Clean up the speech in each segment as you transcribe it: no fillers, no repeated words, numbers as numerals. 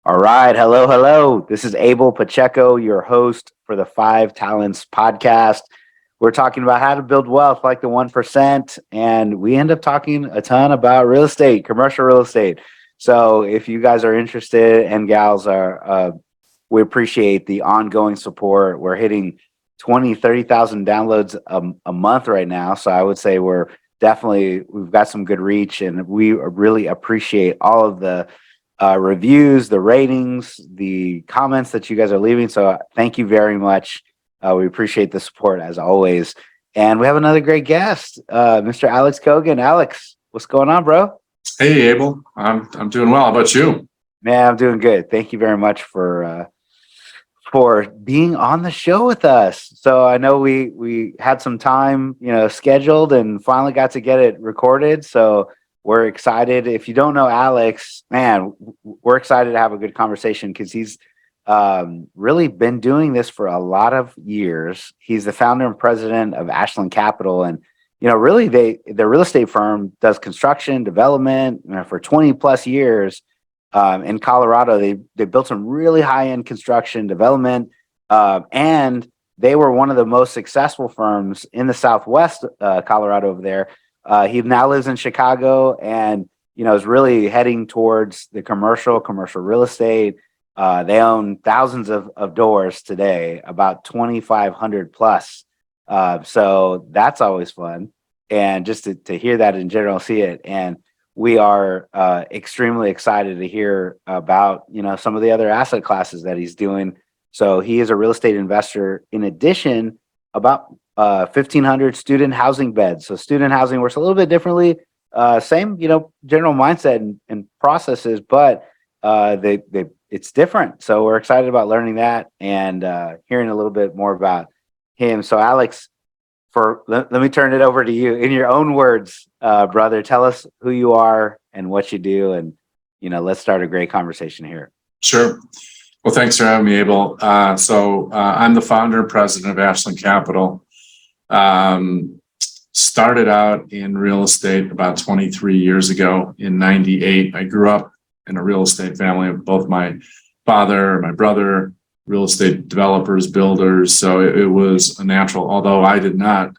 All right. Hello, hello. This is Abel Pacheco, your host for the Five Talents podcast. We're talking about how to build wealth like the 1%. And we end up talking a ton about real estate, commercial real estate. So if you guys are interested and gals are, we appreciate the ongoing support. We're hitting 30,000 downloads a month right now. So I would say we've got some good reach, and we really appreciate all of the reviews, the ratings, the comments that you guys are leaving. So thank you very much. We appreciate the support as always. And we have another great guest, Mr. Alix Kogan. Alex, what's going on, bro? Hey, Abel. I'm doing well. How about you? Man, I'm doing good. Thank you very much for being on the show with us. So I know we had some time, scheduled, and finally got to get it recorded. So we're excited. If you don't know Alex, man, we're excited to have a good conversation because he's really been doing this for a lot of years. He's the founder and president of Ashland Capital, and really the real estate firm does construction development for 20 plus years. In Colorado, they built some really high-end construction development, and they were one of the most successful firms in the Southwest Colorado over there. He now lives in Chicago, and is really heading towards the commercial real estate. They own thousands of doors today, about 2,500 plus. So that's always fun, and just to hear that in general, see it. And we are extremely excited to hear about some of the other asset classes that he's doing. So he is a real estate investor. In addition, about 1,500 student housing beds. So student housing works a little bit differently. Same general mindset and processes, but it's different. So we're excited about learning that and hearing a little bit more about him. So Alex, let me turn it over to you in your own words, brother. Tell us who you are and what you do, and let's start a great conversation here. Sure. Well, thanks for having me, Abel. So I'm the founder and president of Ashland Capital. Started out in real estate about 23 years ago in 98. I grew up in a real estate family of both my father, my brother, real estate developers, builders. So it was a natural, although I did not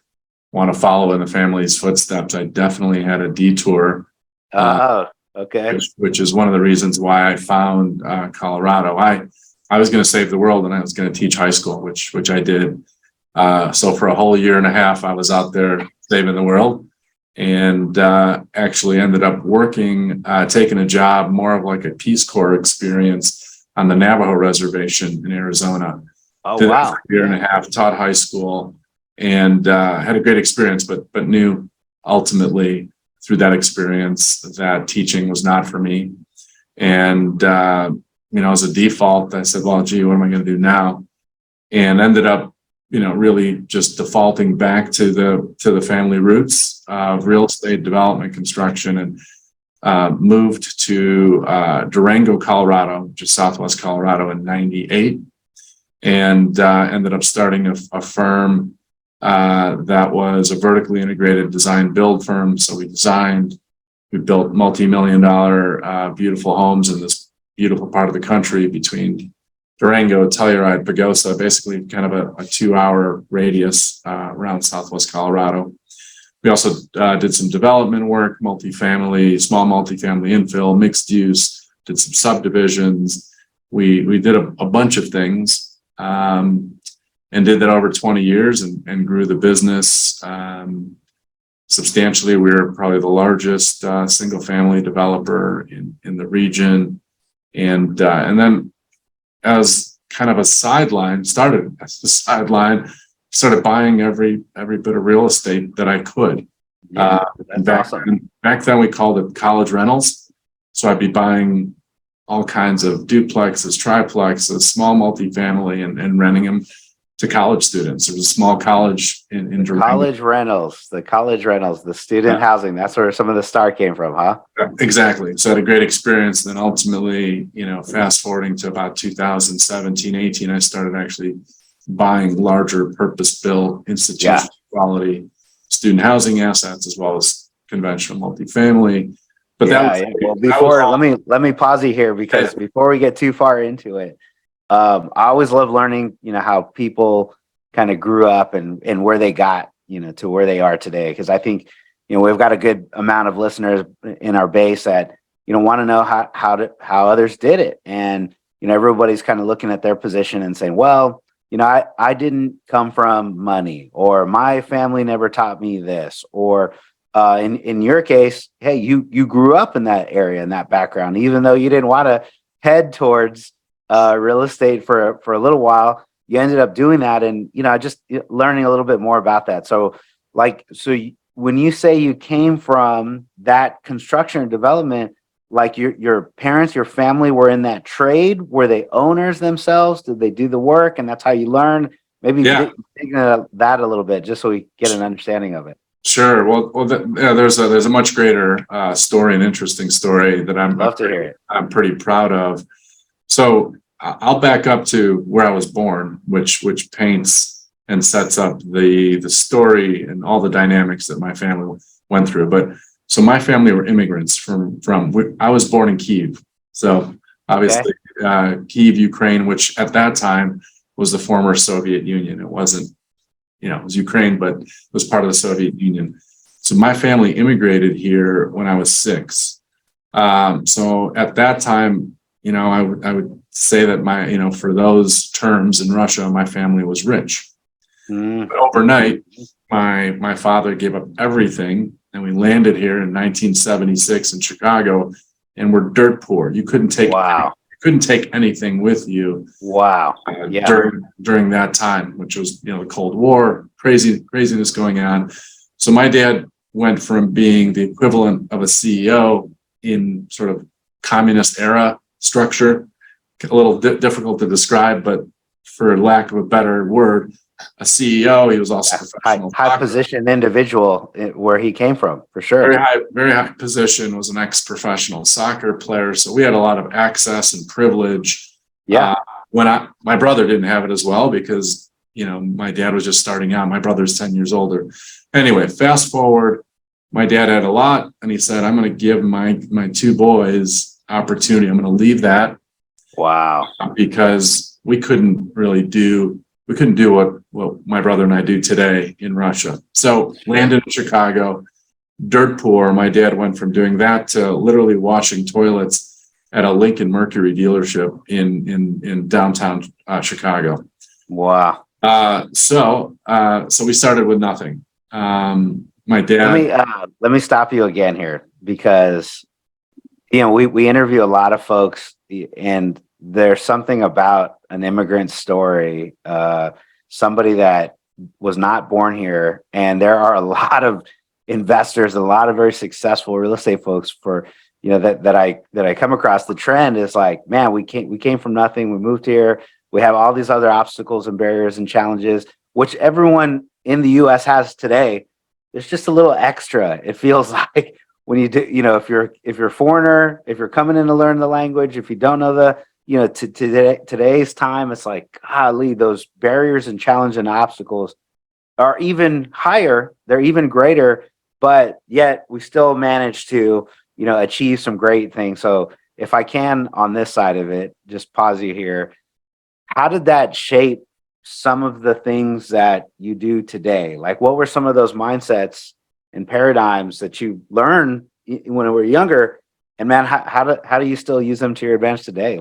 want to follow in the family's footsteps. I definitely had a detour. Okay. Which is one of the reasons why I found Colorado. I was going to save the world, and I was going to teach high school, which I did. So for a whole year and a half, I was out there saving the world, and actually ended up working, taking a job, more of like a Peace Corps experience on the Navajo reservation in Arizona. Oh, did wow. that for a year and a half, taught high school, and had a great experience, but knew ultimately through that experience that teaching was not for me. And, as a default, I said, well, gee, what am I going to do now? And ended up, really just defaulting back to the family roots of real estate development, construction, and moved to Durango, Colorado, which is Southwest Colorado, in 98, and ended up starting a firm that was a vertically integrated design build firm. So we built multi-million-dollar beautiful homes in this beautiful part of the country between Durango, Telluride, Pagosa, basically kind of a 2-hour radius around Southwest Colorado. We also did some development work, small multifamily infill, mixed use, did some subdivisions. We did a bunch of things, and did that over 20 years and grew the business substantially. We were probably the largest single family developer in the region. And then as kind of a sideline, started buying every bit of real estate that I could. Yeah, that's awesome. Back then we called it college rentals. So I'd be buying all kinds of duplexes, triplexes, small multifamily, and renting them to college students. There was a small college in Durango. The college rentals, the student housing. That's where some of the start came from, huh? Exactly. So I had a great experience. Then ultimately, fast forwarding to about 2017, 18, I started actually buying larger purpose-built institutional quality student housing assets, as well as conventional multifamily. But Yeah. Well, let me pause you here, because before we get too far into it, I always love learning, how people kind of grew up and where they got, to where they are today. Because I think, we've got a good amount of listeners in our base that, want to know how others did it. And, everybody's kind of looking at their position and saying, well, I didn't come from money, or my family never taught me this, or in your case, hey, you grew up in that area, in that background, even though you didn't want to head towards real estate for a little while. You ended up doing that, and just learning a little bit more about that. So, when you say you came from that construction and development, like your parents, your family were in that trade, were they owners themselves? Did they do the work, and that's how you learn? Maybe dig into that a little bit, just so we get an understanding of it. Sure. There's a much greater story, an interesting story that Love to hear it. I'm pretty proud of. So I'll back up to where I was born, which paints and sets up the story and all the dynamics that my family went through. But so my family were immigrants from I was born in Kyiv. So obviously, Kyiv, Ukraine, which at that time was the former Soviet Union. It wasn't, it was Ukraine, but it was part of the Soviet Union. So my family immigrated here when I was 6. So at that time, I would say that for those terms in Russia, my family was rich. But overnight, my father gave up everything, and we landed here in 1976 in Chicago, and we're dirt poor. You couldn't take anything with you. Wow. During that time, which was the Cold War, craziness going on. So my dad went from being the equivalent of a CEO in sort of communist era structure, a little difficult to describe, but for lack of a better word, a CEO. He was also a high position individual where he came from, for sure. Very high position, was an ex-professional soccer player. So we had a lot of access and privilege. Yeah. My brother didn't have it as well, because, my dad was just starting out. My brother's 10 years older. Anyway, fast forward, my dad had a lot, and he said, I'm going to give my 2 boys opportunity. I'm going to leave that. Wow. Because we couldn't do what my brother and I do today in Russia. So landed in Chicago, dirt poor. My dad went from doing that to literally washing toilets at a Lincoln Mercury dealership in downtown Chicago. Wow. So we started with nothing. My dad. Let me stop you again here, because we interview a lot of folks, and there's something about an immigrant story, somebody that was not born here. And there are a lot of investors, a lot of very successful real estate folks that I come across. The trend is like, man, we came from nothing. We moved here. We have all these other obstacles and barriers and challenges, which everyone in the US has today. There's just a little extra. It feels like when you do, if you're a foreigner, if you're coming in to learn the language, if you don't know today's time, it's like, golly, those barriers and challenges and obstacles are even higher. They're even greater, but yet we still manage to, achieve some great things. So if I can, on this side of it, just pause you here. How did that shape some of the things that you do today? Like, what were some of those mindsets and paradigms that you learned when we were younger? And man, how do you still use them to your advantage today?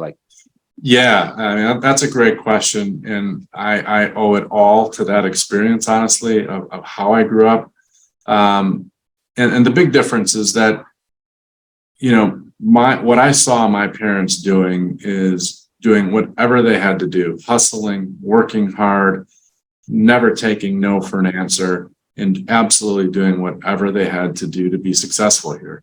Yeah, I mean, that's a great question. And I owe it all to that experience, honestly, of how I grew up. And the big difference is that, what I saw my parents doing is doing whatever they had to do, hustling, working hard, never taking no for an answer, and absolutely doing whatever they had to do to be successful here.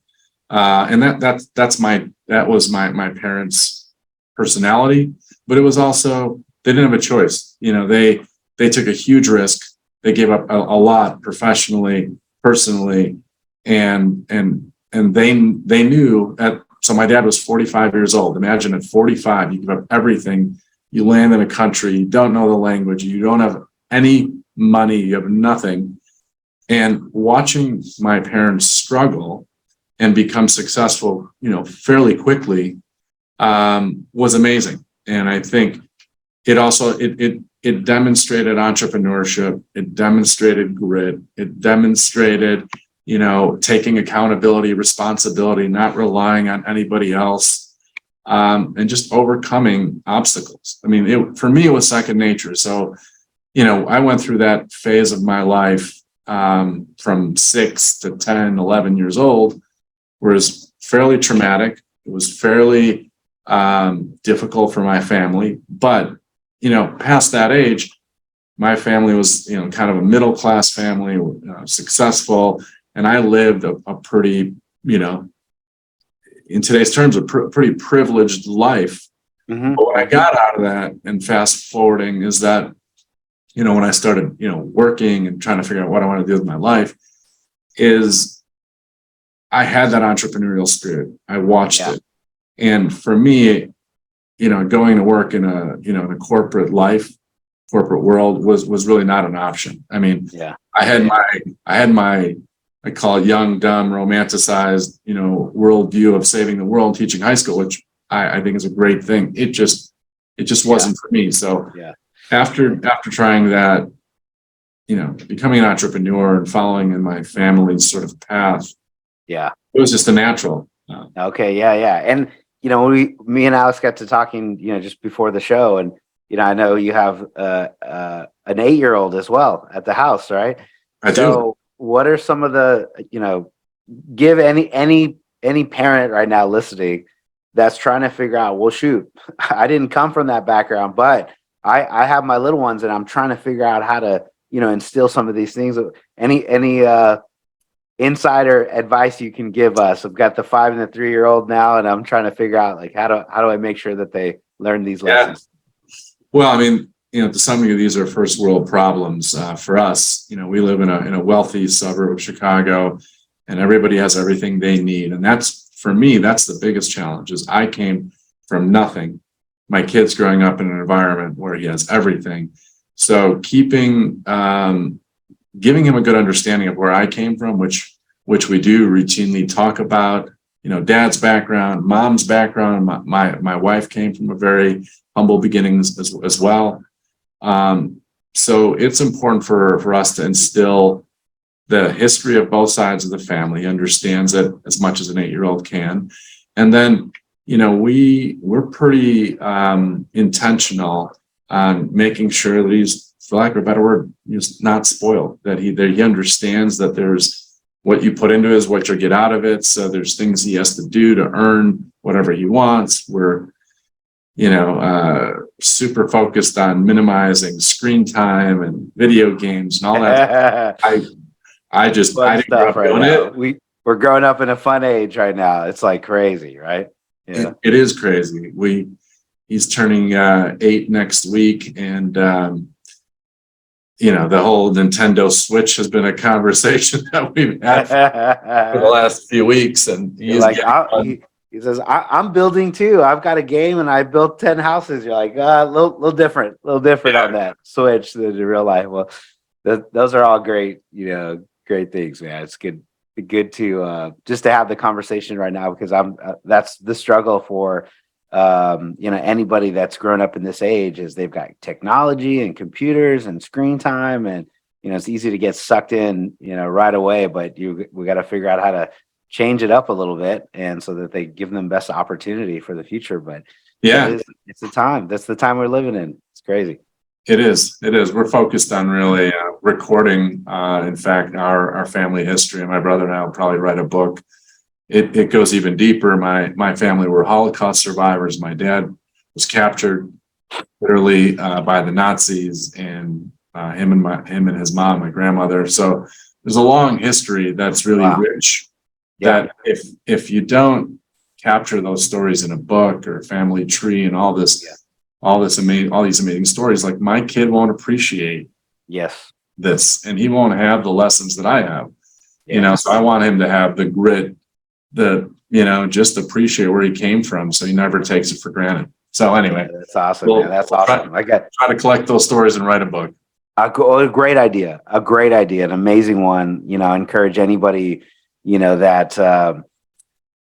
And that was my parents' personality, but it was also, they didn't have a choice. They took a huge risk. They gave up a lot professionally, personally, and they knew that. So my dad was 45 years old. Imagine at 45, you give up everything. You land in a country, you don't know the language, you don't have any money, you have nothing. And watching my parents struggle and become successful, fairly quickly, was amazing. And I think it also, it demonstrated entrepreneurship. It demonstrated grit. It demonstrated, taking accountability, responsibility, not relying on anybody else, and just overcoming obstacles. I mean, for me, it was second nature. So, I went through that phase of my life, from 6 to 10, 11 years old, where it was fairly traumatic. It was fairly difficult for my family, but past that age, my family was, kind of a middle-class family, successful. And I lived a pretty, in today's terms, a pretty privileged life. Mm-hmm. But what I got out of that, and fast forwarding, is that, when I started, working and trying to figure out what I want to do with my life, is I had that entrepreneurial spirit. I watched it. And for me, going to work in a corporate world was really not an option. I mean, I had my, I call it young, dumb, romanticized, worldview of saving the world, teaching high school, which I think is a great thing. It just wasn't for me. So after trying that, becoming an entrepreneur and following in my family's sort of path, it was just a natural. Okay. Yeah. And, me and Alex got to talking, just before the show, and, I know you have an 8-year-old as well at the house, right? I do. What are some of the, give any parent right now listening that's trying to figure out, well, shoot, I didn't come from that background, but I have my little ones and I'm trying to figure out how to, instill some of these things. Any insider advice you can give us? I've got the 5 and the 3-year-old now, and I'm trying to figure out, like, how do I make sure that they learn these lessons? Well, I mean, to some degree, these are first world problems for us. We live in a wealthy suburb of Chicago, and everybody has everything they need. And for me, that's the biggest challenge. Is I came from nothing. My kid's growing up in an environment where he has everything. So giving him a good understanding of where I came from, which we do routinely talk about, dad's background, mom's background. My wife came from a very humble beginnings as well. So it's important for us to instill the history of both sides of the family. He understands it as much as an 8-year-old can. And then, we're pretty intentional on making sure that he's, for lack of a better word, he's not spoiled, that he understands that there's what you put into it is what you get out of it. So there's things he has to do to earn whatever he wants. We're, super focused on minimizing screen time and video games and all that. I didn't grow up doing it. We're growing up in a fun age right now. It's like crazy, right? Yeah. It is crazy. He's turning 8 next week, and the whole Nintendo Switch has been a conversation that we've had for the last few weeks. And he says, I'm building too. I've got a game and I built 10 houses. You're like, a little different on that Switch than in real life. Well, those are all great, great things, man. It's good to just to have the conversation right now, because that's the struggle for anybody that's grown up in this age, is they've got technology and computers and screen time, and it's easy to get sucked in right away, but we got to figure out how to change it up a little bit, and so that they give them best opportunity for the future. But it's the time. That's the time we're living in. It's crazy. It is. We're focused on really recording, in fact, our family history. And my brother and I will probably write a book. It goes even deeper. My family were Holocaust survivors. My dad was captured literally by the Nazis, and him and his mom, my grandmother. So there's a long history that's really rich. That if you don't capture those stories in a book or a family tree and all these amazing stories, like, my kid won't appreciate this, and he won't have the lessons that I have. So I want him to have the grit, just appreciate where he came from, so he never takes it for granted. So anyway, that's awesome. Man. That's awesome. Try to collect those stories and write a book. A great idea, an amazing one. I encourage anybody, that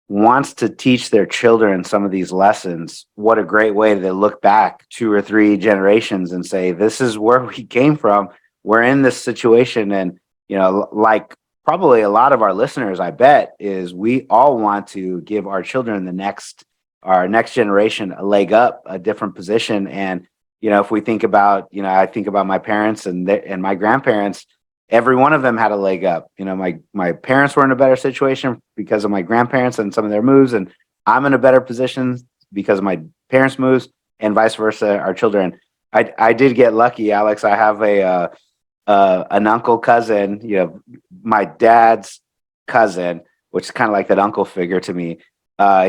wants to teach their children some of these lessons, what a great way to look back 2 or 3 generations and say, this is where we came from. We're in this situation. And, like probably a lot of our listeners, I bet, is we all want to give our children our next generation a leg up, a different position. And, if we think about, I think about my parents and my grandparents, every one of them had a leg up. My parents were in a better situation because of my grandparents and some of their moves, and I'm in a better position because of my parents' moves, and vice versa. Our children. I did get lucky, Alex. I have an uncle cousin, my dad's cousin, which is kind of like that uncle figure to me.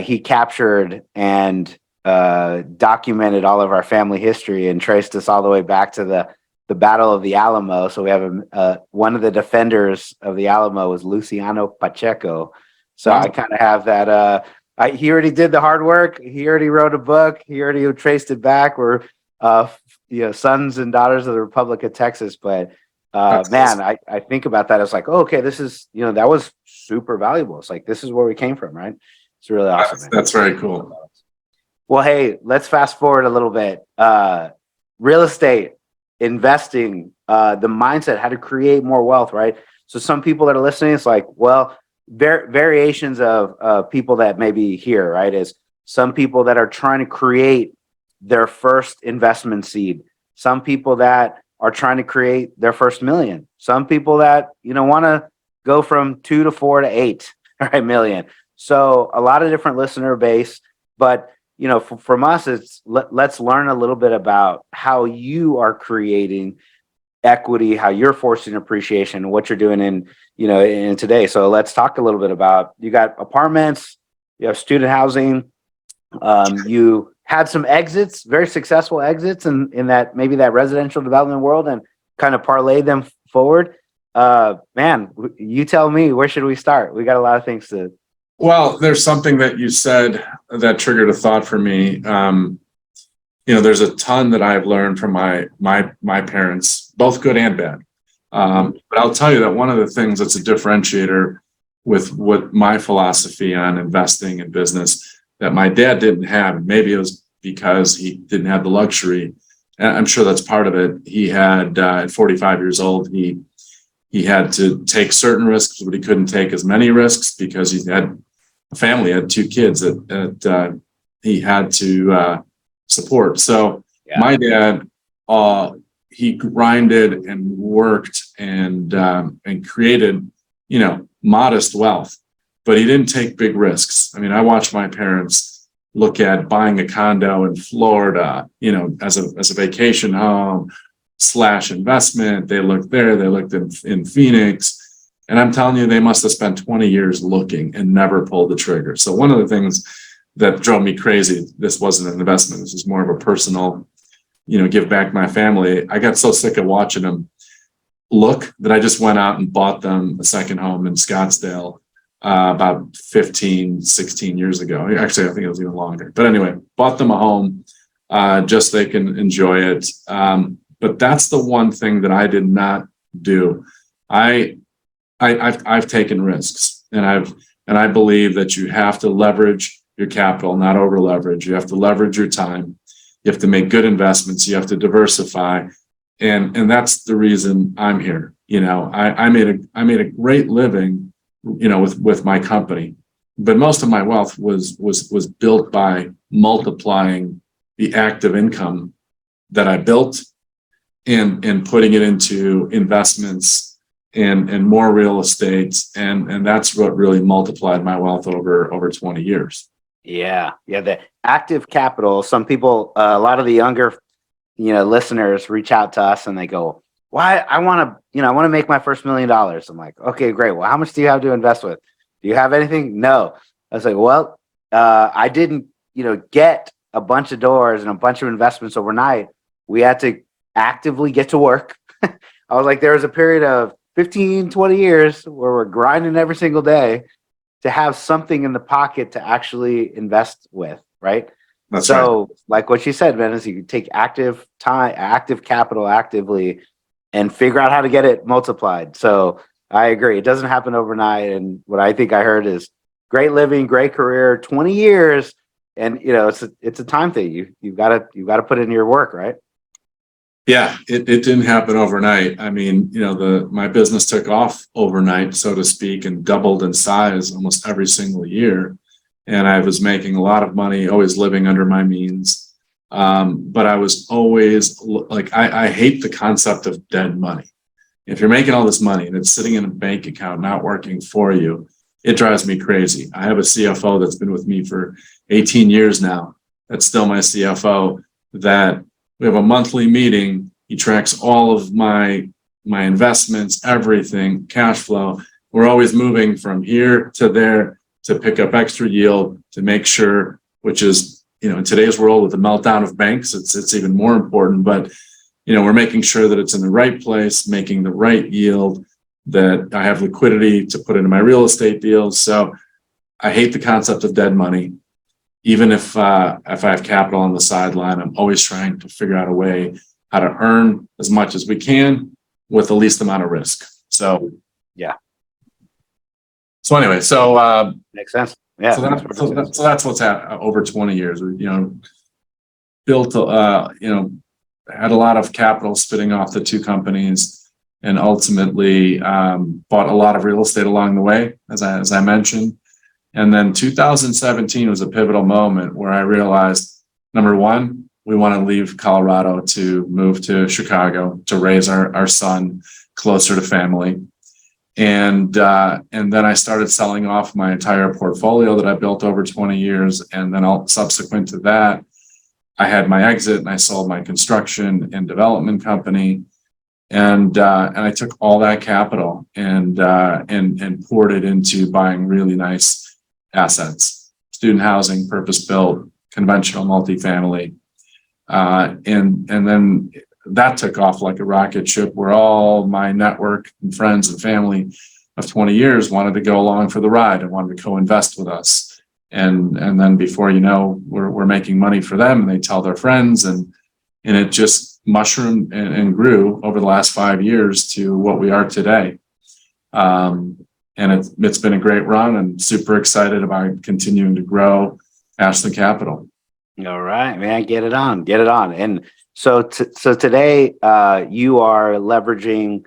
He captured and documented all of our family history and traced us all the way back to the Battle of the Alamo. So we have one of the defenders of the Alamo was Luciano Pacheco. So Wow. I kind of have that. He already did the hard work. He already wrote a book. He already traced it back. We're sons and daughters of the Republic of Texas. But man, I think about that. It's like, oh, okay, this is that was super valuable. It's like this is where we came from, right? It's really awesome. That's very cool. Well, hey, let's fast forward a little bit. Real estate, investing, the mindset, how to create more wealth, right? So some people that are listening, it's like, well, variations of people that may be here, right? Is some people that are trying to create their first investment seed. Some people that are trying to create their first million. Some people that, want to go from 2 to 4 to 8, right, million. So a lot of different listener base, but from us, it's let's learn a little bit about how you are creating equity, how you're forcing appreciation, what you're doing in today. So let's talk a little bit about, you got apartments, you have student housing, you had some exits, very successful exits in that, maybe that residential development world, and kind of parlay them forward. Man, you tell me, where should we start? We got a lot of things to. Well, there's something that you said that triggered a thought for me. There's a ton that I've learned from my parents, both good and bad. But I'll tell you that one of the things that's a differentiator with what my philosophy on investing in business that my dad didn't have, maybe it was because he didn't have the luxury. And I'm sure that's part of it. He had, at 45 years old, he had to take certain risks, but he couldn't take as many risks because he had a family, had 2 kids that he had to support. So my dad, he grinded and worked and created, modest wealth, but he didn't take big risks. I mean, I watched my parents look at buying a condo in Florida, as a vacation home / investment. They looked there, they looked in Phoenix. And I'm telling you, they must have spent 20 years looking and never pulled the trigger. So one of the things that drove me crazy, this wasn't an investment, this was more of a personal, give back to my family. I got so sick of watching them look that I just went out and bought them a second home in Scottsdale about 15, 16 years ago. Actually, I think it was even longer. But anyway, bought them a home just so they can enjoy it. But that's the one thing that I did not do. I've taken risks, and I believe that you have to leverage your capital, not over leverage. You have to leverage your time. You have to make good investments. You have to diversify, and that's the reason I'm here. I made a great living, with my company, but most of my wealth was built by multiplying the active income that I built and putting it into investments and more real estate. And that's what really multiplied my wealth over 20 years. Yeah. The active capital. Some people, a lot of the younger, listeners reach out to us and they go, why? I want to make my first $1 million. I'm like, okay, great. Well, how much do you have to invest with? Do you have anything? No. I was like, well, I didn't, get a bunch of doors and a bunch of investments overnight. We had to actively get to work. I was like, there was a period of 15, 20 years where we're grinding every single day to have something in the pocket to actually invest with, right? That's so right. Like what you said, man, is you can take active capital actively and figure out how to get it multiplied. So I agree. It doesn't happen overnight. And what I think I heard is great living, great career, 20 years. And, you know, it's a time thing. You've got to put in your work, right? Yeah, it didn't happen overnight. I mean, you know, my business took off overnight, so to speak, and doubled in size almost every single year. And I was making a lot of money, always living under my means. But I was always like, I hate the concept of dead money. If you're making all this money and it's sitting in a bank account, not working for you, it drives me crazy. I have a CFO that's been with me for 18 years now. That's still my CFO, that we have a monthly meeting. He tracks all of my investments, everything, cash flow. We're always moving from here to there to pick up extra yield, to make sure, which is, you know, in today's world with the meltdown of banks, it's even more important. But, you know, we're making sure that it's in the right place, making the right yield, that I have liquidity to put into my real estate deals. So I hate the concept of dead money. Even if I have capital on the sideline, I'm always trying to figure out a way how to earn as much as we can with the least amount of risk. So, yeah. So anyway, makes sense. Yeah. So that's what's happened over 20 years. You know, built, you know, had a lot of capital spitting off the two companies, and ultimately bought a lot of real estate along the way, as I mentioned. And then 2017 was a pivotal moment where I realized, number one, we want to leave Colorado to move to Chicago to raise our son closer to family. And then I started selling off my entire portfolio that I built over 20 years. And then subsequent to that, I had my exit and I sold my construction and development company. And I took all that capital and poured it into buying really nice assets, student housing, purpose-built, conventional multifamily. And then that took off like a rocket ship, where all my network and friends and family of 20 years wanted to go along for the ride and wanted to co-invest with us. And then before you know, we're making money for them, and they tell their friends, and it just mushroomed and grew over the last 5 years to what we are today. And it's been a great run, and super excited about continuing to grow Ashland Capital. All right, man, get it on. And so today you are leveraging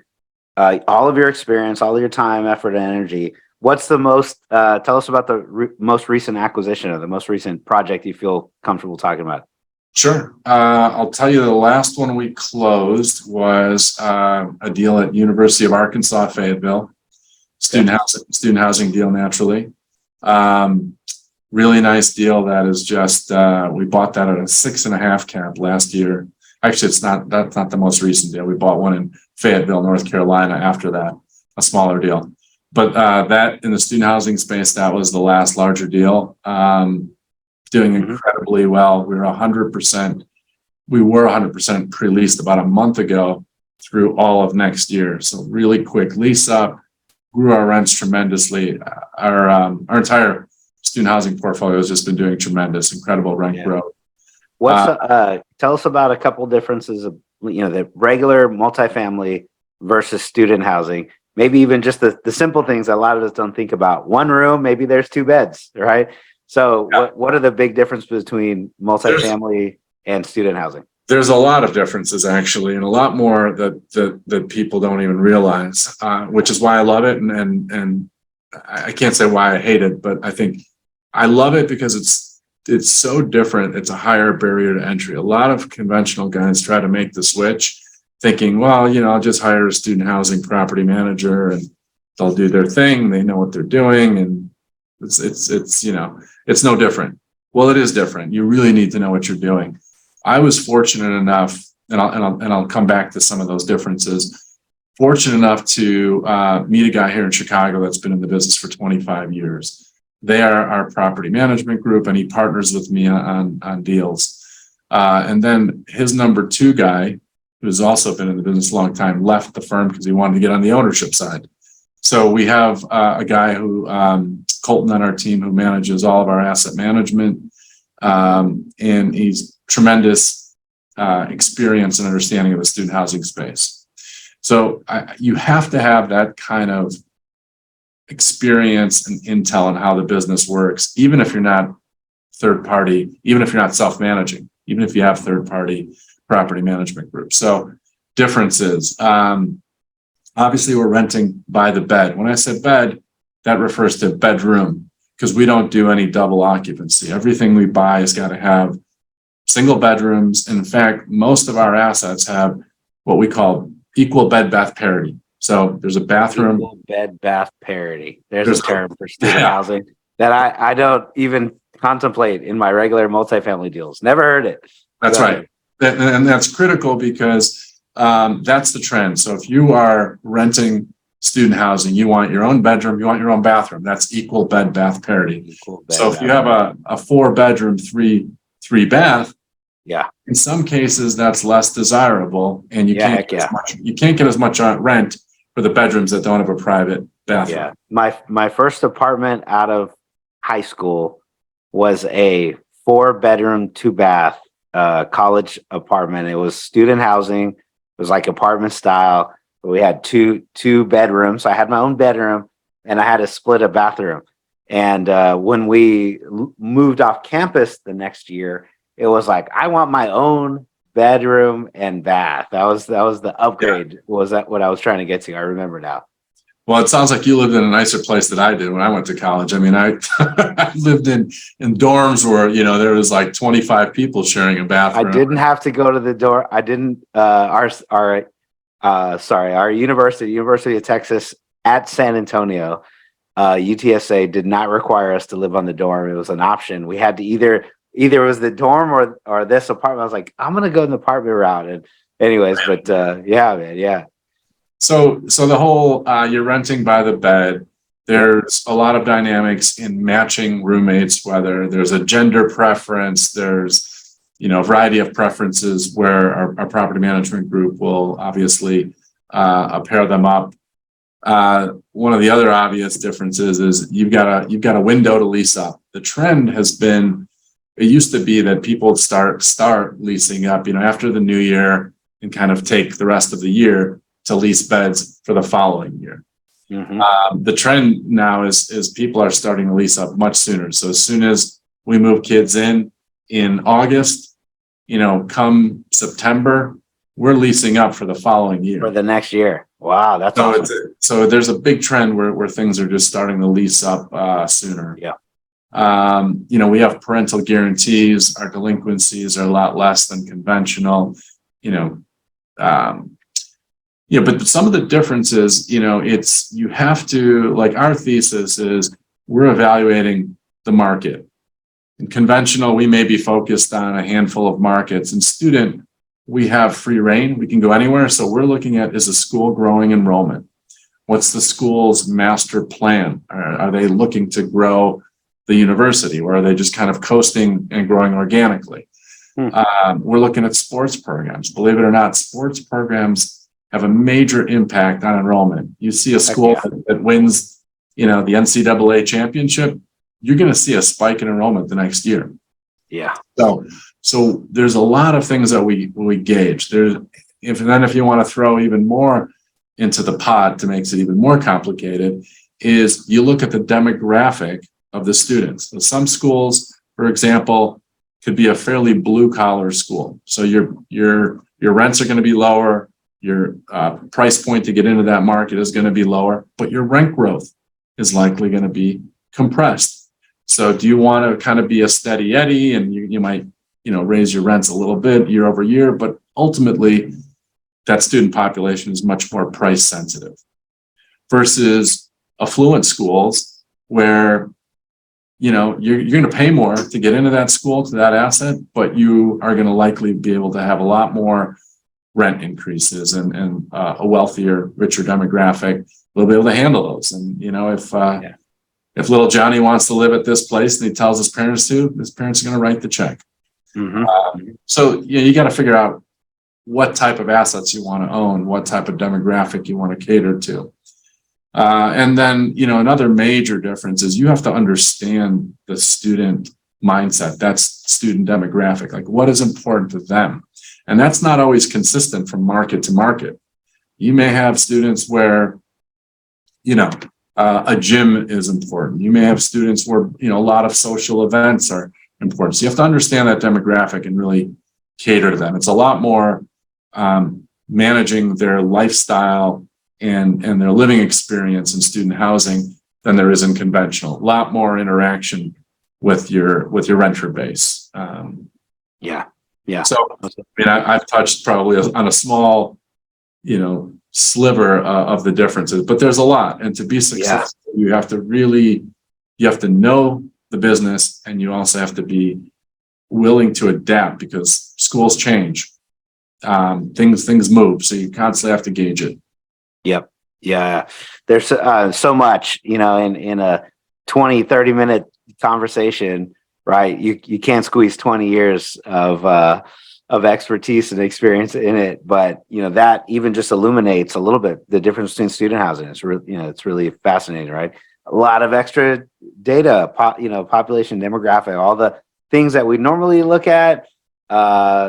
all of your experience, all of your time, effort, and energy. What's the most, tell us about the most recent acquisition, or the most recent project you feel comfortable talking about? Sure. I'll tell you, the last one we closed was a deal at University of Arkansas, Fayetteville. Student housing deal, naturally. Really nice deal. That is just, we bought that at a 6.5 cap last year. Actually, that's not the most recent deal. We bought one in Fayetteville, North Carolina after that, a smaller deal. But that in the student housing space, that was the last larger deal. Doing incredibly well. We were 100% pre-leased about a month ago through all of next year. So really quick lease up, grew our rents tremendously. Our entire student housing portfolio has just been doing tremendous, incredible rent growth. Tell us about a couple differences of, you know, the regular multifamily versus student housing. Maybe even just the simple things that a lot of us don't think about. One room, maybe there's 2 beds, right? So what are the big differences between multifamily and student housing? There's a lot of differences, actually, and a lot more that people don't even realize, which is why I love it. And I can't say why I hate it, but I think I love it because it's so different. It's a higher barrier to entry. A lot of conventional guys try to make the switch thinking, well, you know, I'll just hire a student housing property manager and they'll do their thing. They know what they're doing. And it's, you know, it's no different. Well, it is different. You really need to know what you're doing. I was fortunate enough, and I'll come back to some of those differences. Fortunate enough to meet a guy here in Chicago that's been in the business for 25 years. They are our property management group, and he partners with me on deals. And then his number 2 guy, who's also been in the business a long time, left the firm because he wanted to get on the ownership side. So we have a guy who, Colton on our team, who manages all of our asset management. And he's tremendous experience and understanding of the student housing space. So you have to have that kind of experience and intel on how the business works, even if you're not third party, even if you're not self-managing, even if you have third party property management groups. So differences. Obviously, we're renting by the bed. When I said bed, that refers to bedroom, because we don't do any double occupancy. Everything we buy has got to have single bedrooms. And in fact, most of our assets have what we call equal bed bath parity. So there's a bathroom. Equal bed bath parity. There's a term for student housing that I don't even contemplate in my regular multifamily deals. Never heard it. That's right. And that's critical because that's the trend. So if you are renting student housing, you want your own bedroom, you want your own bathroom. That's equal bed bath parity. So if you have a 4-bedroom, three bath, yeah, in some cases that's less desirable, and you can't get as much rent for the bedrooms that don't have a private bathroom. Yeah, my first apartment out of high school was a 4-bedroom, 2-bath college apartment. It was student housing. It was like apartment style. We had two bedrooms. I had my own bedroom, and I had to split a bathroom. And when we moved off campus the next year, it was like, I want my own bedroom and bath. That was the upgrade. Yeah. Was that what I was trying to get to? I remember now. Well, it sounds like you lived in a nicer place than I did when I went to college. I mean, I lived in dorms where, there was like 25 people sharing a bathroom. I didn't have to go to the door. I didn't, our University of Texas at San Antonio, UTSA did not require us to live on the dorm. It was an option. We had to either it was the dorm or this apartment. I was like, I'm going to go in the apartment route. And anyways, but yeah, man. Yeah. So the whole, you're renting by the bed. There's a lot of dynamics in matching roommates, whether there's a gender preference, there's, a variety of preferences where our property management group will obviously pair them up. One of the other obvious differences is you've got a window to lease up. The trend has been, it used to be that people start leasing up, after the new year and kind of take the rest of the year to lease beds for the following year. Mm-hmm. The trend now is people are starting to lease up much sooner. So as soon as we move kids in August, come September, we're leasing up for the following year. For the next year. Wow, that's awesome. So there's a big trend where things are just starting to lease up sooner. Yeah. We have parental guarantees. Our delinquencies are a lot less than conventional, but some of the differences, you have to, like, our thesis is we're evaluating the market. In conventional, we may be focused on a handful of markets. In student, we have free reign. We can go anywhere. So we're looking at, is the school growing enrollment? What's the school's master plan? Are they looking to grow the university, or are they just kind of coasting and growing organically? We're looking at sports programs. Believe it or not, sports programs have a major impact on enrollment. You see a school that wins, the NCAA championship, you're going to see a spike in enrollment the next year. Yeah. So there's a lot of things that we gauge. If you want to throw even more into the pot to make it even more complicated, is you look at the demographic of the students. So some schools, for example, could be a fairly blue collar school. So your rents are going to be lower. Your price point to get into that market is going to be lower, but your rent growth is likely going to be compressed. So do you want to kind of be a steady Eddie, and you might, raise your rents a little bit year over year, but ultimately that student population is much more price sensitive versus affluent schools where, you're going to pay more to get into that school, to that asset, but you are going to likely be able to have a lot more rent increases and a wealthier, richer demographic will be able to handle those. And, if little Johnny wants to live at this place and he tells his parents are going to write the check. Mm-hmm. So you got to figure out what type of assets you want to own, what type of demographic you want to cater to. And then, another major difference is you have to understand the student mindset. That's student demographic. Like, what is important to them? And that's not always consistent from market to market. You may have students where, A gym is important. You may have students where, a lot of social events are important. So you have to understand that demographic and really cater to them. It's a lot more managing their lifestyle and their living experience in student housing than there is in conventional. A lot more interaction with your renter base. Yeah. So, I've touched probably on a small, sliver of the differences, but there's a lot. And to be successful, you have to know the business, and you also have to be willing to adapt because schools change. Things move. So you constantly have to gauge it. Yep. Yeah. There's so much, in a 20-30 minute conversation, right? You can't squeeze 20 years of expertise and experience in it, but that even just illuminates a little bit the difference between student housing. It's really, it's really fascinating, right? A lot of extra data, population demographic, all the things that we normally look at,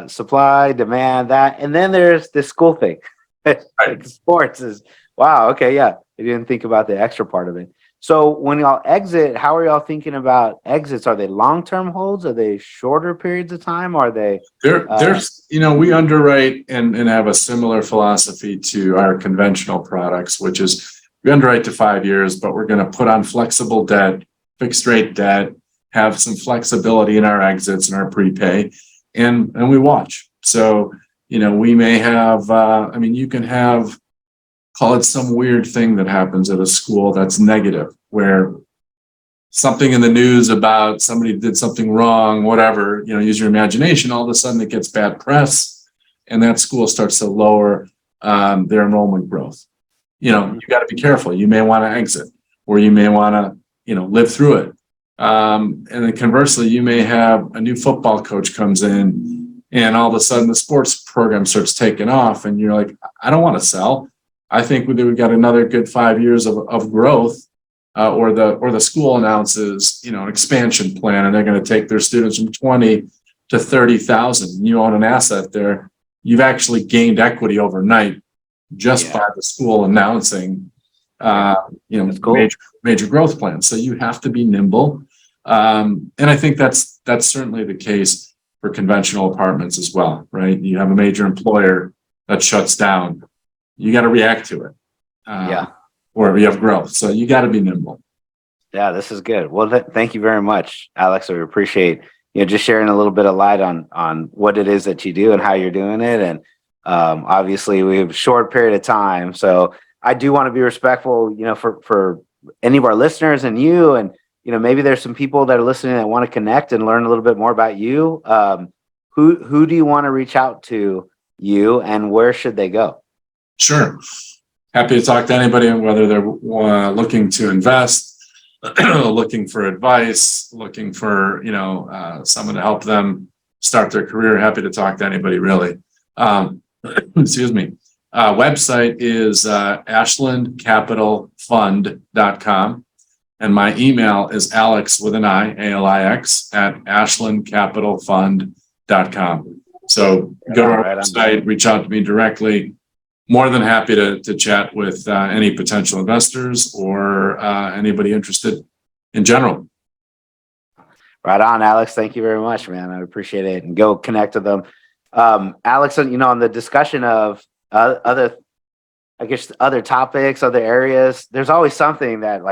supply, demand, that, and then there's this school thing. Like sports is wow. Okay, yeah, I didn't think about the extra part of it. So when y'all exit, how are y'all thinking about exits? Are they long-term holds? Are they shorter periods of time? Are they? There's, we underwrite and have a similar philosophy to our conventional products, which is we underwrite to 5 years, but we're going to put on flexible debt, fixed rate debt, have some flexibility in our exits and our prepay, and we watch. So, we may have, you can have, call it some weird thing that happens at a school that's negative, where something in the news about somebody did something wrong, whatever, use your imagination, all of a sudden it gets bad press and that school starts to lower their enrollment growth. You got to be careful. You may want to exit, or you may want to, live through it. And then conversely, you may have a new football coach comes in and all of a sudden the sports program starts taking off and you're like, I don't want to sell. I think we've got another good 5 years of growth, or the school announces, an expansion plan, and they're going to take their students from 20 to 30,000. You own an asset there. You've actually gained equity overnight just by the school announcing, major growth plans. So you have to be nimble, and I think that's certainly the case for conventional apartments as well, right? You have a major employer that shuts down. You got to react to it. Or you have growth. So you got to be nimble. Yeah, this is good. Well, thank you very much, Alex. I appreciate just sharing a little bit of light on what it is that you do and how you're doing it. And obviously, we have a short period of time, so I do want to be respectful, for any of our listeners and you, and maybe there's some people that are listening that want to connect and learn a little bit more about you. Who do you want to reach out to you, and where should they go? Sure. Happy to talk to anybody, whether they're looking to invest, looking for advice, looking for, someone to help them start their career. Happy to talk to anybody, really. Excuse me. Website is ashlandcapitalfund.com. And my email is Alix with an I, ALIX, at ashlandcapitalfund.com. So go to our website, reach out to me directly. More than happy to chat with any potential investors or anybody interested in general. Right on, Alex. Thank you very much, man. I appreciate it. And go connect with them. Alex, on the discussion of other topics, other areas, there's always something that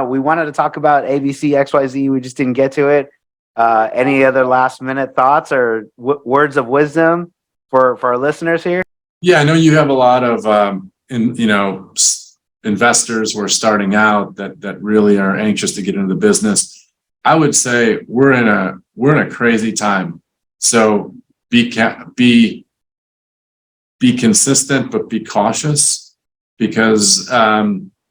we wanted to talk about ABC, XYZ. We just didn't get to it. Any other last minute thoughts or words of wisdom for our listeners here? Yeah, I know you have a lot of investors who are starting out that really are anxious to get into the business. I would say we're in a crazy time. So be consistent, but be cautious, because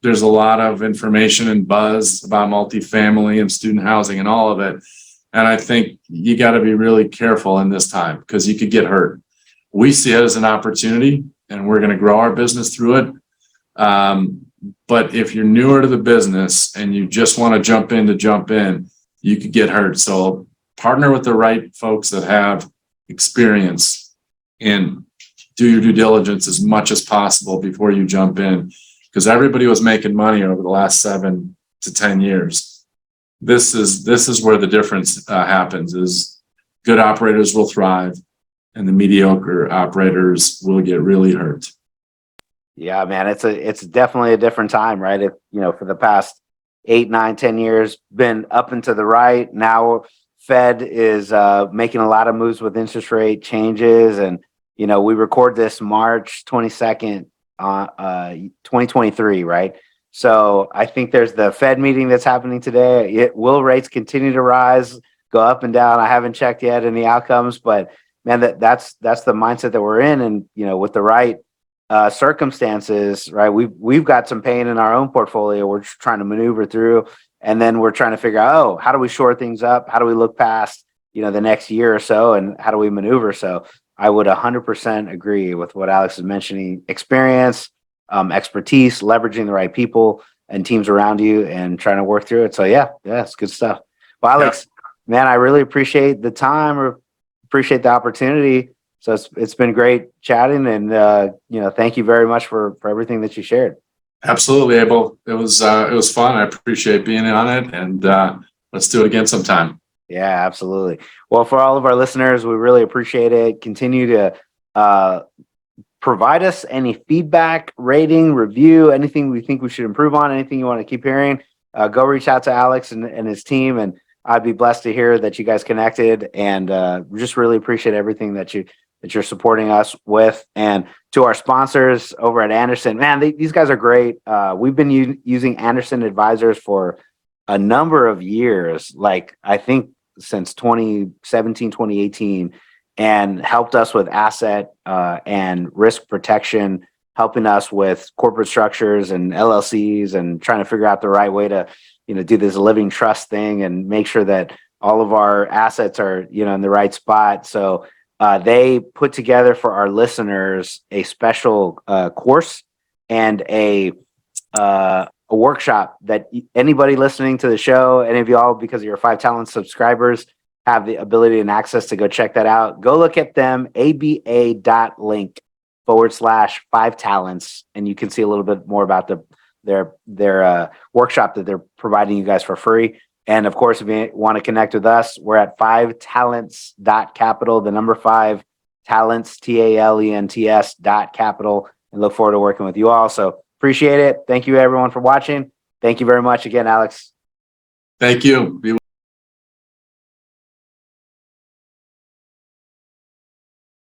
there's a lot of information and buzz about multifamily and student housing and all of it. And I think you got to be really careful in this time, because you could get hurt. We see it as an opportunity, and we're going to grow our business through it. But if you're newer to the business and you just want to jump in, you could get hurt. So partner with the right folks that have experience and do your due diligence as much as possible before you jump in. because everybody was making money over the last 7 to 10 years. This is where the difference happens, is good operators will thrive and the mediocre operators will get really hurt. Yeah, man, it's definitely a different time, right? If, for the past 8, 9, 10 years, been up and to the right. Now Fed is making a lot of moves with interest rate changes. And, we record this March 22nd, 2023, right? So I think there's the Fed meeting that's happening today. Will rates continue to rise, go up and down? I haven't checked yet any outcomes, but man, that's the mindset that we're in. And, with the right circumstances, right? We've got some pain in our own portfolio. We're trying to maneuver through, and then we're trying to figure out, how do we shore things up? How do we look past, the next year or so, and how do we maneuver? So I would 100% agree with what Alex is mentioning: experience, expertise, leveraging the right people and teams around you, and trying to work through it. So yeah, it's good stuff. Well, Alex, man, I really appreciate the time, or appreciate the opportunity. So it's been great chatting, and thank you very much for everything that you shared. Absolutely, Abel. It was fun. I appreciate being on it, and let's do it again sometime. Yeah, absolutely. Well, for all of our listeners, we really appreciate it. Continue to provide us any feedback, rating, review, anything we think we should improve on, anything you want to keep hearing. Go reach out to Alex and his team, and I'd be blessed to hear that you guys connected, and just really appreciate everything that you're supporting us with. And to our sponsors over at Anderson, man, these guys are great. We've been using Anderson Advisors for a number of years, like I think since 2017, 2018, and helped us with asset and risk protection, helping us with corporate structures and LLCs, and trying to figure out the right way to do this living trust thing and make sure that all of our assets are, in the right spot. So they put together for our listeners a special course and a workshop that anybody listening to the show, any of y'all, because of your 5 Talents subscribers, have the ability and access to go check that out. Go look at them, aba.link/5 talents, and you can see a little bit more about their workshop that they're providing you guys for free. And of course, if you want to connect with us, we're at 5talents.capital, the number 5 talents, TALENTS.capital, and look forward to working with you all. So appreciate it. Thank you everyone for watching. Thank you very much again, Alex. Thank you.